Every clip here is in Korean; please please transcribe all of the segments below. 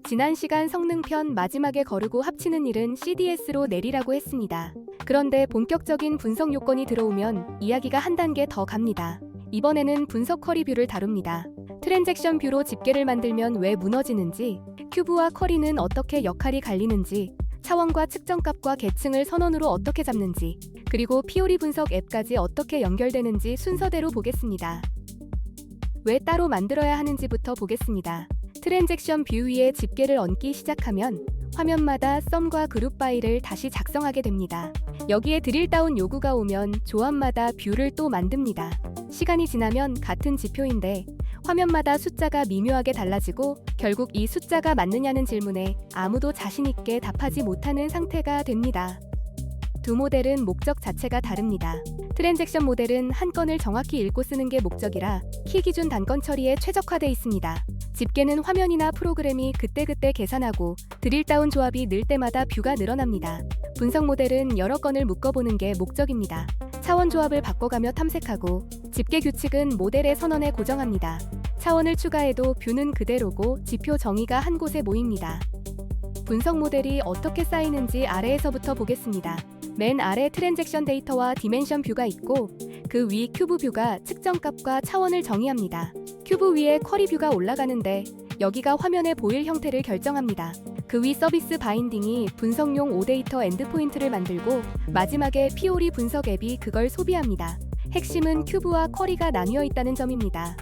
지난 시간 성능편 마지막에 거르고 합치는 일은 CDS로 내리라고 했습니다. 그런데 본격적인 분석 요건이 들어오면 이야기가 한 단계 더 갑니다. 이번에는 분석 쿼리 뷰를 다룹니다. 트랜잭션 뷰로 집계를 만들면 왜 무너지는지, 큐브와 쿼리는 어떻게 역할이 갈리는지, 차원과 측정값과 계층을 선언으로 어떻게 잡는지, 그리고 피오리 분석 앱까지 어떻게 연결되는지 순서대로 보겠습니다. 왜 따로 만들어야 하는지부터 보겠습니다. 트랜잭션 뷰 위에 집계를 얹기 시작하면 화면마다 썸과 그룹 파일을 다시 작성하게 됩니다. 여기에 드릴다운 요구가 오면 조합마다 뷰를 또 만듭니다. 시간이 지나면 같은 지표인데 화면마다 숫자가 미묘하게 달라지고 결국 이 숫자가 맞느냐는 질문에 아무도 자신있게 답하지 못하는 상태가 됩니다. 두 모델은 목적 자체가 다릅니다. 트랜잭션 모델은 한 건을 정확히 읽고 쓰는 게 목적이라 키 기준 단건 처리에 최적화돼 있습니다. 집계는 화면이나 프로그램이 그때그때 계산하고 드릴다운 조합이 늘 때마다 뷰가 늘어납니다. 분석 모델은 여러 건을 묶어보는 게 목적입니다. 차원 조합을 바꿔가며 탐색하고 집계 규칙은 모델의 선언에 고정합니다. 차원을 추가해도 뷰는 그대로고 지표 정의가 한 곳에 모입니다. 분석 모델이 어떻게 쌓이는지 아래에서부터 보겠습니다. 맨 아래 트랜잭션 데이터와 디멘션 뷰가 있고 그 위 큐브 뷰가 측정값과 차원을 정의합니다. 큐브 위에 쿼리 뷰가 올라가는데 여기가 화면에 보일 형태를 결정합니다. 그 위 서비스 바인딩이 분석용 오데이터 엔드포인트를 만들고 마지막에 피오리 분석 앱이 그걸 소비합니다. 핵심은 큐브와 쿼리가 나뉘어 있다는 점입니다.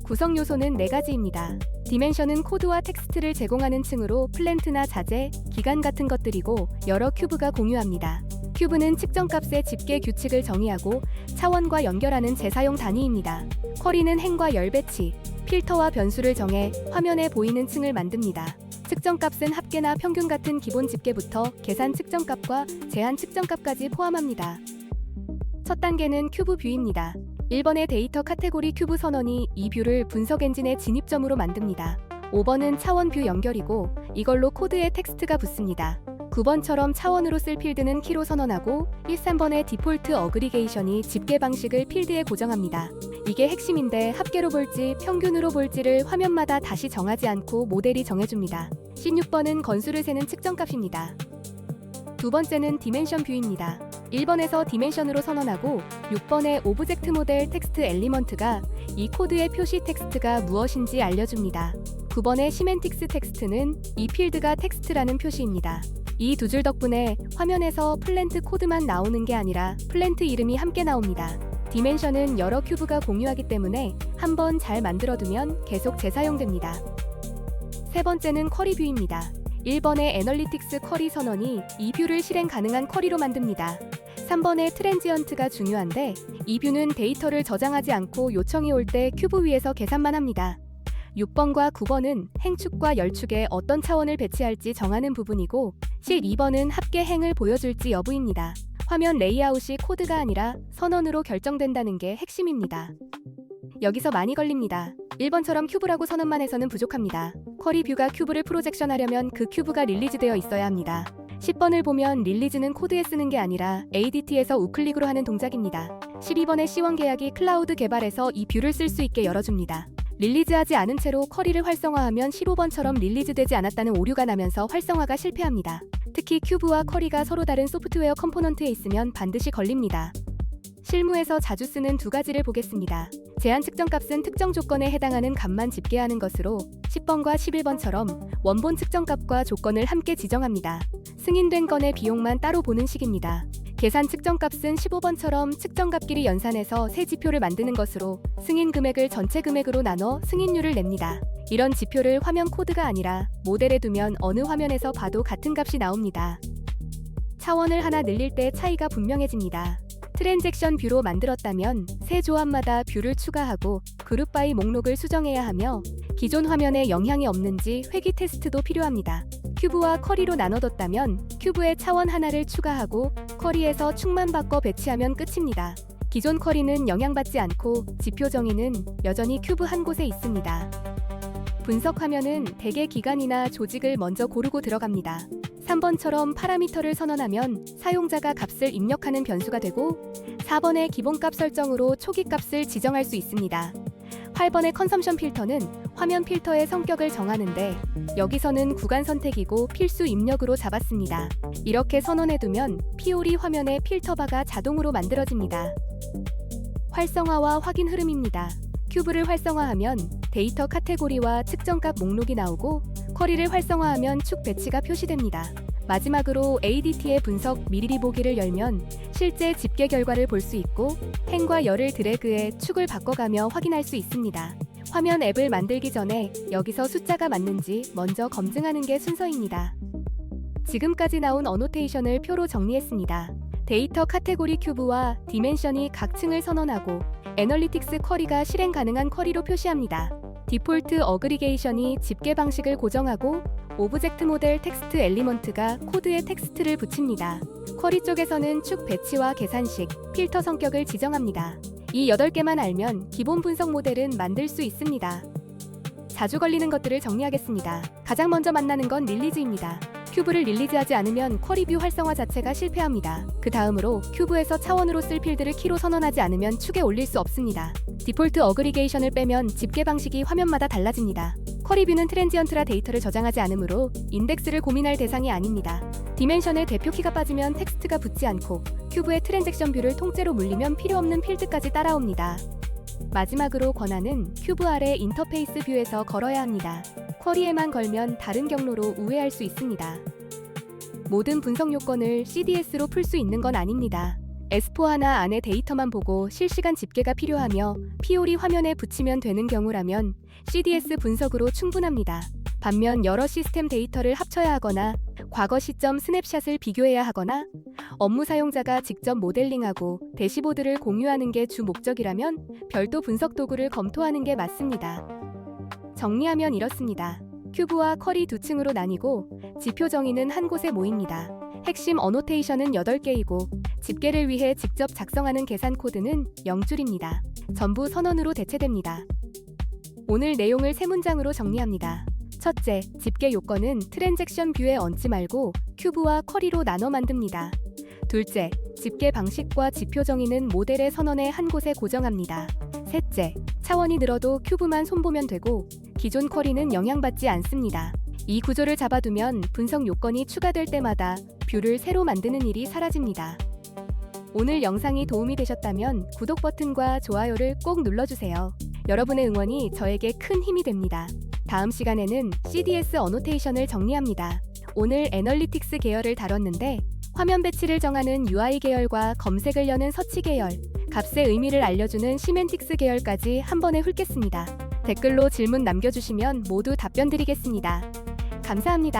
구성 요소는 4가지입니다. 디멘션은 코드와 텍스트를 제공하는 층으로 플랜트나 자재, 기간 같은 것들이고 여러 큐브가 공유합니다. 큐브는 측정값의 집계 규칙을 정의하고 차원과 연결하는 재사용 단위입니다. 쿼리는 행과 열 배치, 필터와 변수를 정해 화면에 보이는 층을 만듭니다. 측정값은 합계나 평균 같은 기본 집계부터 계산 측정값과 제한 측정값까지 포함합니다. 첫 단계는 큐브 뷰입니다. 1번의 데이터 카테고리 큐브 선언이 이 뷰를 분석 엔진의 진입점으로 만듭니다. 5번은 차원 뷰 연결이고 이걸로 코드에 텍스트가 붙습니다. 9번처럼 차원으로 쓸 필드는 키로 선언하고 1, 3번의 디폴트 어그리게이션이 집계 방식을 필드에 고정합니다. 이게 핵심인데 합계로 볼지 평균으로 볼지를 화면마다 다시 정하지 않고 모델이 정해줍니다. 16번은 건수를 세는 측정값입니다. 두 번째는 디멘션 뷰입니다. 1번에서 디멘션으로 선언하고 6번의 오브젝트 모델 텍스트 엘리먼트가 이 코드의 표시 텍스트가 무엇인지 알려줍니다. 9번의 시멘틱스 텍스트는 이 필드가 텍스트라는 표시입니다. 이 두 줄 덕분에 화면에서 플랜트 코드만 나오는 게 아니라 플랜트 이름이 함께 나옵니다. 디멘션은 여러 큐브가 공유하기 때문에 한번 잘 만들어두면 계속 재사용됩니다. 세 번째는 쿼리 뷰입니다. 1번의 애널리틱스 쿼리 선언이 이 뷰를 실행 가능한 쿼리로 만듭니다. 3번의 트랜지언트가 중요한데 이 뷰는 데이터를 저장하지 않고 요청이 올 때 큐브 위에서 계산만 합니다. 6번과 9번은 행축과 열축에 어떤 차원을 배치할지 정하는 부분이고 12번은 합계 행을 보여줄지 여부입니다. 화면 레이아웃이 코드가 아니라 선언으로 결정된다는 게 핵심입니다. 여기서 많이 걸립니다. 1번처럼 큐브라고 선언만 해서는 부족합니다. 쿼리 뷰가 큐브를 프로젝션하려면 그 큐브가 릴리즈되어 있어야 합니다. 10번을 보면 릴리즈는 코드에 쓰는 게 아니라 ADT에서 우클릭으로 하는 동작입니다. 12번의 C1 계약이 클라우드 개발에서 이 뷰를 쓸 수 있게 열어줍니다. 릴리즈하지 않은 채로 쿼리를 활성화하면 15번처럼 릴리즈되지 않았다는 오류가 나면서 활성화가 실패합니다. 특히 큐브와 쿼리가 서로 다른 소프트웨어 컴포넌트에 있으면 반드시 걸립니다. 실무에서 자주 쓰는 두 가지를 보겠습니다. 제한 측정값은 특정 조건에 해당하는 값만 집계하는 것으로 10번과 11번처럼 원본 측정값과 조건을 함께 지정합니다. 승인된 건의 비용만 따로 보는 식입니다. 계산 측정값은 15번처럼 측정값끼리 연산해서 새 지표를 만드는 것으로 승인 금액을 전체 금액으로 나눠 승인료를 냅니다. 이런 지표를 화면 코드가 아니라 모델에 두면 어느 화면에서 봐도 같은 값이 나옵니다. 차원을 하나 늘릴 때 차이가 분명해집니다. 트랜잭션 뷰로 만들었다면 새 조합마다 뷰를 추가하고 그룹 바이 목록을 수정해야 하며 기존 화면에 영향이 없는지 회귀 테스트도 필요합니다. 큐브와 쿼리로 나눠뒀다면 큐브에 차원 하나를 추가하고 쿼리에서 축만 바꿔 배치하면 끝입니다. 기존 쿼리는 영향받지 않고 지표 정의는 여전히 큐브 한 곳에 있습니다. 분석 화면은 대개 기간이나 조직을 먼저 고르고 들어갑니다. 3번처럼 파라미터를 선언하면 사용자가 값을 입력하는 변수가 되고 4번의 기본값 설정으로 초기 값을 지정할 수 있습니다. 8번의 컨섬션 필터는 화면 필터의 성격을 정하는데 여기서는 구간 선택이고 필수 입력으로 잡았습니다. 이렇게 선언해두면 피오리 화면에 필터바가 자동으로 만들어집니다. 활성화와 확인 흐름입니다. 큐브를 활성화하면 데이터 카테고리와 측정값 목록이 나오고 쿼리를 활성화하면 축 배치가 표시됩니다. 마지막으로 ADT의 분석 미리 보기를 열면 실제 집계 결과를 볼 수 있고 행과 열을 드래그해 축을 바꿔가며 확인할 수 있습니다. 화면 앱을 만들기 전에 여기서 숫자가 맞는지 먼저 검증하는 게 순서입니다. 지금까지 나온 어노테이션을 표로 정리했습니다. 데이터 카테고리 큐브와 디멘션이 각 층을 선언하고 애널리틱스 쿼리가 실행 가능한 쿼리로 표시합니다. 디폴트 어그리게이션이 집계 방식을 고정하고 오브젝트 모델 텍스트 엘리먼트가 코드에 텍스트를 붙입니다. 쿼리 쪽에서는 축 배치와 계산식, 필터 성격을 지정합니다. 이 8개만 알면 기본 분석 모델은 만들 수 있습니다. 자주 걸리는 것들을 정리하겠습니다. 가장 먼저 만나는 건 릴리즈입니다. 큐브를 릴리즈하지 않으면 쿼리뷰 활성화 자체가 실패합니다. 그 다음으로 큐브에서 차원으로 쓸 필드를 키로 선언하지 않으면 축에 올릴 수 없습니다. 디폴트 어그리게이션을 빼면 집계 방식이 화면마다 달라집니다. 쿼리뷰는 트랜지언트라 데이터를 저장하지 않으므로 인덱스를 고민할 대상이 아닙니다. 디멘션에 대표키가 빠지면 텍스트가 붙지 않고 큐브의 트랜잭션 뷰를 통째로 물리면 필요없는 필드까지 따라옵니다. 마지막으로 권한은 큐브 아래 인터페이스 뷰에서 걸어야 합니다. 쿼리에만 걸면 다른 경로로 우회할 수 있습니다. 모든 분석 요건을 CDS로 풀 수 있는 건 아닙니다. S4하나 안에 데이터만 보고 실시간 집계가 필요하며 피오리 화면에 붙이면 되는 경우라면 CDS 분석으로 충분합니다. 반면 여러 시스템 데이터를 합쳐야 하거나 과거 시점 스냅샷을 비교해야 하거나 업무 사용자가 직접 모델링하고 대시보드를 공유하는 게 주 목적이라면 별도 분석 도구를 검토하는 게 맞습니다. 정리하면 이렇습니다. 큐브와 쿼리 두 층으로 나뉘고 지표 정의는 한 곳에 모입니다. 핵심 어노테이션은 8개이고 집계를 위해 직접 작성하는 계산 코드는 0줄입니다. 전부 선언으로 대체됩니다. 오늘 내용을 3문장으로 정리합니다. 첫째, 집계 요건은 트랜잭션 뷰에 얹지 말고 큐브와 쿼리로 나눠 만듭니다. 둘째, 집계 방식과 지표 정의는 모델의 선언의 한 곳에 고정합니다. 셋째, 차원이 늘어도 큐브만 손보면 되고 기존 쿼리는 영향받지 않습니다. 이 구조를 잡아두면 분석 요건이 추가될 때마다 뷰를 새로 만드는 일이 사라집니다. 오늘 영상이 도움이 되셨다면 구독 버튼과 좋아요를 꼭 눌러주세요. 여러분의 응원이 저에게 큰 힘이 됩니다. 다음 시간에는 CDS 어노테이션을 정리합니다. 오늘 애널리틱스 계열을 다뤘는데 화면 배치를 정하는 UI 계열과 검색을 여는 서치 계열, 값의 의미를 알려주는 시멘틱스 계열까지 한 번에 훑겠습니다. 댓글로 질문 남겨주시면 모두 답변 드리겠습니다. 감사합니다.